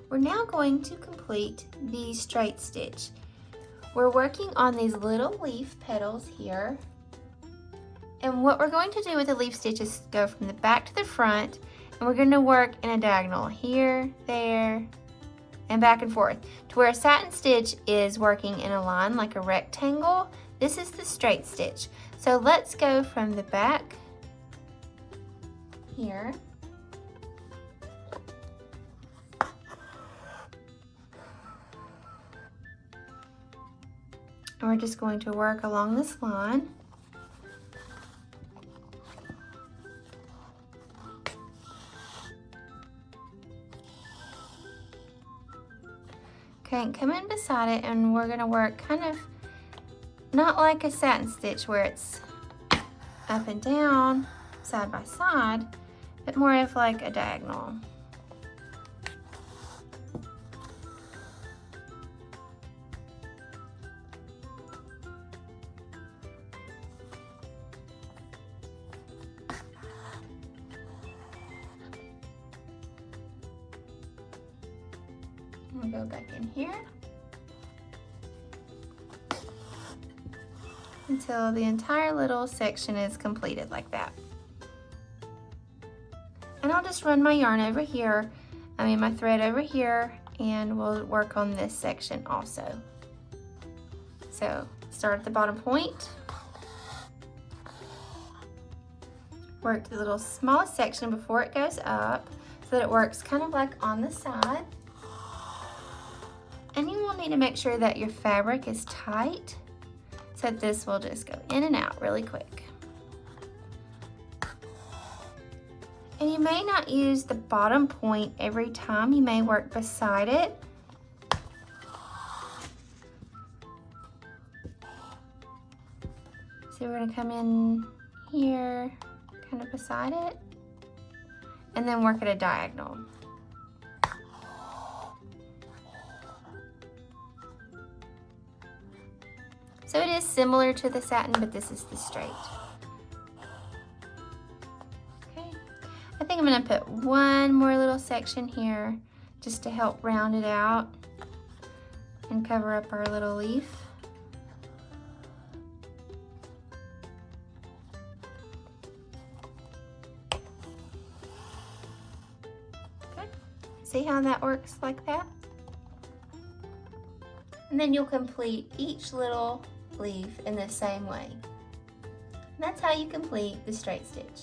We're now going to complete the straight stitch. We're working on these little leaf petals here. And what we're going to do with the leaf stitch is go from the back to the front, and we're going to work in a diagonal here, there, and back and forth. To where a satin stitch is working in a line like a rectangle, this is the straight stitch. So let's go from the back here. And we're just going to work along this line. Okay, and come in beside it, and we're gonna work kind of not like a satin stitch where it's up and down, side by side, but more of like a diagonal. We'll go back in here until the entire little section is completed like that. And I'll just run my yarn over here, my thread over here, and we'll work on this section also. So start at the bottom point, work the little smallest section before it goes up so that it works kind of like on the side. And you will need to make sure that your fabric is tight, so this will just go in and out really quick. And you may not use the bottom point every time, you may work beside it. So we're gonna come in here, kind of beside it, and then work at a diagonal. So it is similar to the satin, but this is the straight. Okay, I think I'm gonna put one more little section here just to help round it out and cover up our little leaf. Okay, see how that works like that? And then you'll complete each little leaf in the same way. And that's how you complete the straight stitch.